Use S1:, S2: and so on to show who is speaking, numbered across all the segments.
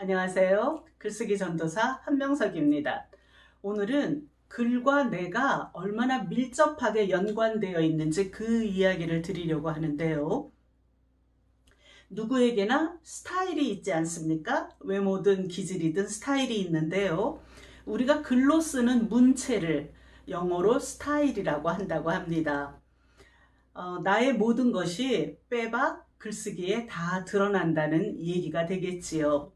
S1: 안녕하세요. 글쓰기 전도사 한명석입니다. 오늘은 글과 뇌가 얼마나 밀접하게 연관되어 있는지 그 이야기를 드리려고 하는데요. 누구에게나 스타일이 있지 않습니까? 외모든 기질이든 스타일이 있는데요. 우리가 글로 쓰는 문체를 영어로 스타일이라고 한다고 합니다. 나의 모든 것이 빼박 글쓰기에 다 드러난다는 얘기가 되겠지요.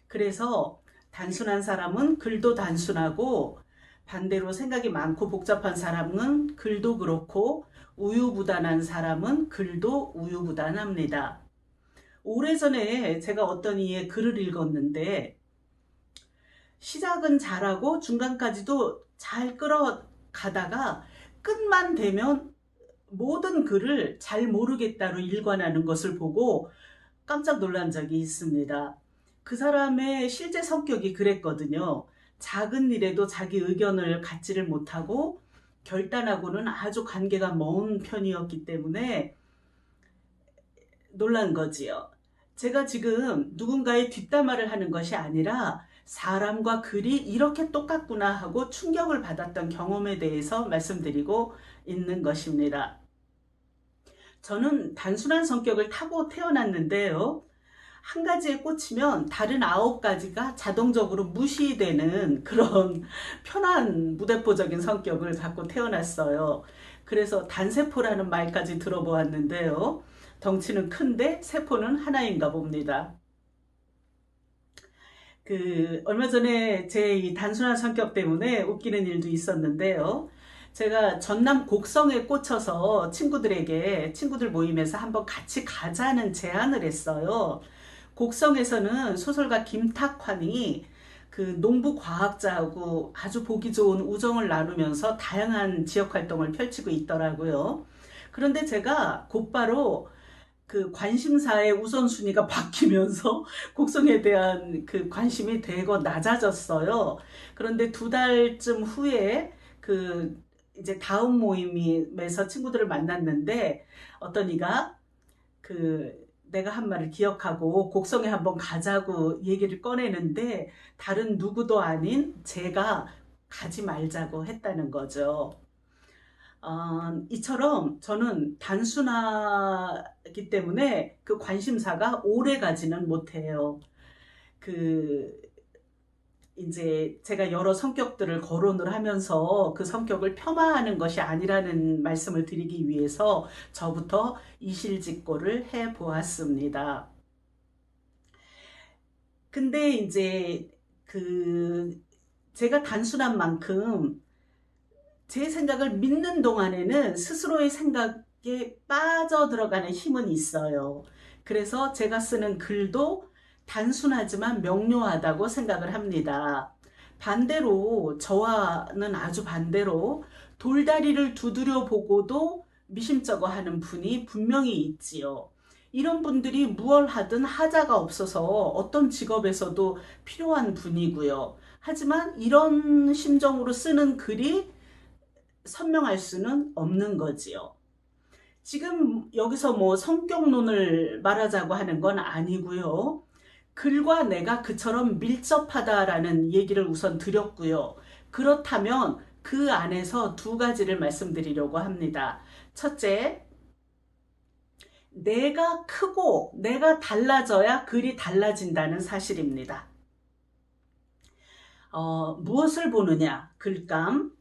S1: 그래서 단순한 사람은 글도 단순하고 반대로 생각이 많고 복잡한 사람은 글도 그렇고 우유부단한 사람은 글도 우유부단합니다. 오래전에 제가 어떤 이의 글을 읽었는데 시작은 잘하고 중간까지도 잘 끌어가다가 끝만 되면 모든 글을 잘 모르겠다로 일관하는 것을 보고 깜짝 놀란 적이 있습니다. 그 사람의 실제 성격이 그랬거든요. 작은 일에도 자기 의견을 갖지를 못하고 결단하고는 아주 관계가 먼 편이었기 때문에 놀란 거지요. 제가 지금 누군가의 뒷담화를 하는 것이 아니라 사람과 글이 이렇게 똑같구나 하고 충격을 받았던 경험에 대해서 말씀드리고 있는 것입니다. 저는 단순한 성격을 타고 태어났는데요. 한 가지에 꽂히면 다른 9가지가 자동적으로 무시되는 그런 편한 무대포적인 성격을 갖고 태어났어요. 그래서 단세포라는 말까지 들어보았는데요. 덩치는 큰데 세포는 하나인가 봅니다. 얼마 전에 제 이 단순한 성격 때문에 웃기는 일도 있었는데요. 제가 전남 곡성에 꽂혀서 친구들 모임에서 한번 같이 가자는 제안을 했어요. 곡성에서는 소설가 김탁환이 그 농부 과학자하고 아주 보기 좋은 우정을 나누면서 다양한 지역 활동을 펼치고 있더라고요. 그런데 제가 곧바로 그 관심사의 우선순위가 바뀌면서 곡성에 대한 그 관심이 되고 낮아졌어요. 그런데 2달쯤 후에 이제 다음 모임에서 친구들을 만났는데 어떤 이가 내가 한 말을 기억하고 곡성에 한번 가자고 얘기를 꺼내는데 다른 누구도 아닌 제가 가지 말자고 했다는 거죠. 이처럼 저는 단순하기 때문에 그 관심사가 오래 가지는 못해요. 이제 제가 여러 성격들을 거론을 하면서 그 성격을 폄하하는 것이 아니라는 말씀을 드리기 위해서 저부터 이실직고를 해 보았습니다. 근데 이제 제가 단순한 만큼 제 생각을 믿는 동안에는 스스로의 생각에 빠져들어가는 힘은 있어요. 그래서 제가 쓰는 글도 단순하지만 명료하다고 생각을 합니다. 반대로 저와는 아주 반대로 돌다리를 두드려 보고도 미심쩍어 하는 분이 분명히 있지요. 이런 분들이 무얼 하든 하자가 없어서 어떤 직업에서도 필요한 분이고요. 하지만 이런 심정으로 쓰는 글이 선명할 수는 없는 거지요. 지금 여기서 뭐 성격론을 말하자고 하는 건 아니고요. 글과 내가 그처럼 밀접하다라는 얘기를 우선 드렸고요. 그렇다면 그 안에서 2가지를 말씀드리려고 합니다. 첫째, 내가 크고 내가 달라져야 글이 달라진다는 사실입니다. 무엇을 보느냐? 글감.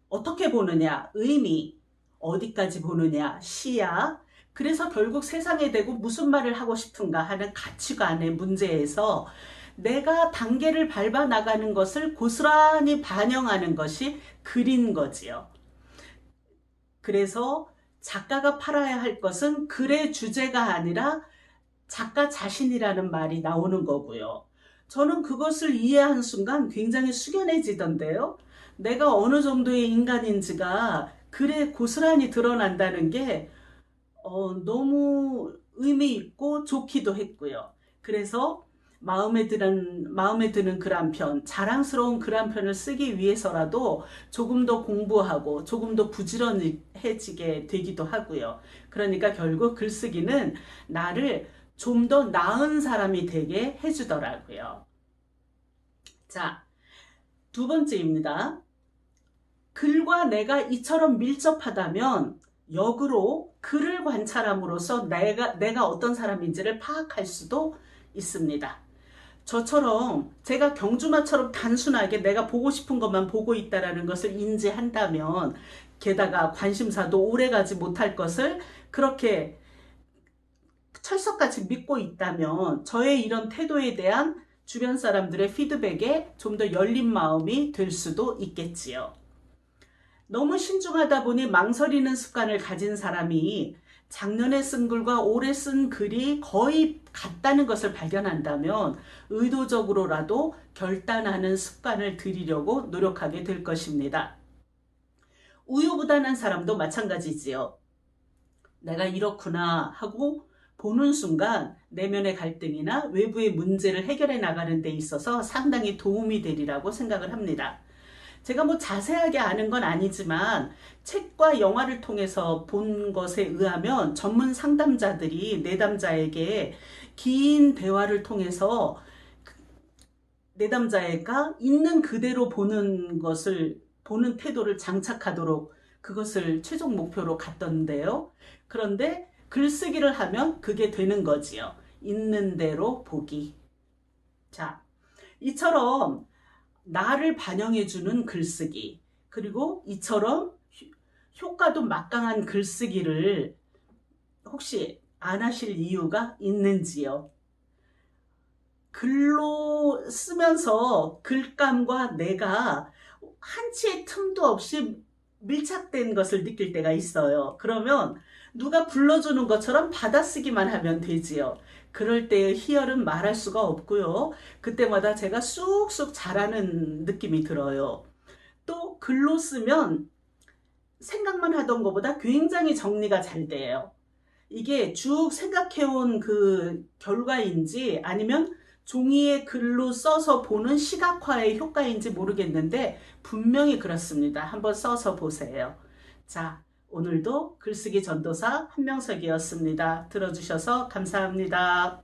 S1: 어떻게 보느냐? 의미. 어디까지 보느냐? 시야. 그래서 결국 세상에 대고 무슨 말을 하고 싶은가 하는 가치관의 문제에서 내가 단계를 밟아 나가는 것을 고스란히 반영하는 것이 글인 거지요. 그래서 작가가 팔아야 할 것은 글의 주제가 아니라 작가 자신이라는 말이 나오는 거고요. 저는 그것을 이해한 순간 굉장히 숙연해지던데요. 내가 어느 정도의 인간인지가 글에 고스란히 드러난다는 게 너무 의미 있고 좋기도 했고요. 그래서 마음에 드는 글 한 편, 자랑스러운 글 한 편을 쓰기 위해서라도 조금 더 공부하고 조금 더 부지런해지게 되기도 하고요. 그러니까 결국 글쓰기는 나를 좀 더 나은 사람이 되게 해주더라고요. 자, 두 번째입니다. 글과 내가 이처럼 밀접하다면 역으로 글을 관찰함으로써 내가 어떤 사람인지를 파악할 수도 있습니다. 저처럼 제가 경주마처럼 단순하게 내가 보고 싶은 것만 보고 있다라는 것을 인지한다면, 게다가 관심사도 오래가지 못할 것을 그렇게 철석같이 믿고 있다면 저의 이런 태도에 대한 주변 사람들의 피드백에 좀 더 열린 마음이 될 수도 있겠지요. 너무 신중하다 보니 망설이는 습관을 가진 사람이 작년에 쓴 글과 올해 쓴 글이 거의 같다는 것을 발견한다면 의도적으로라도 결단하는 습관을 들이려고 노력하게 될 것입니다. 우유부단한 사람도 마찬가지지요. 내가 이렇구나 하고 보는 순간 내면의 갈등이나 외부의 문제를 해결해 나가는 데 있어서 상당히 도움이 되리라고 생각을 합니다. 제가 뭐 자세하게 아는 건 아니지만 책과 영화를 통해서 본 것에 의하면 전문 상담자들이 내담자에게 긴 대화를 통해서 내담자가 있는 그대로 보는 태도를 장착하도록 그것을 최종 목표로 갔던데요. 그런데 글쓰기를 하면 그게 되는 거지요. 있는 대로 보기. 자, 이처럼 나를 반영해주는 글쓰기, 그리고 이처럼 효과도 막강한 글쓰기를 혹시 안 하실 이유가 있는지요? 글로 쓰면서 글감과 내가 한치의 틈도 없이 밀착된 것을 느낄 때가 있어요. 그러면 누가 불러주는 것처럼 받아쓰기만 하면 되지요. 그럴 때의 희열은 말할 수가 없고요. 그때마다 제가 쑥쑥 자라는 느낌이 들어요. 또 글로 쓰면 생각만 하던 것보다 굉장히 정리가 잘 돼요. 이게 쭉 생각해온 그 결과인지 아니면 종이에 글로 써서 보는 시각화의 효과인지 모르겠는데 분명히 그렇습니다. 한번 써서 보세요. 자, 오늘도 글쓰기 전도사 한명석이었습니다. 들어주셔서 감사합니다.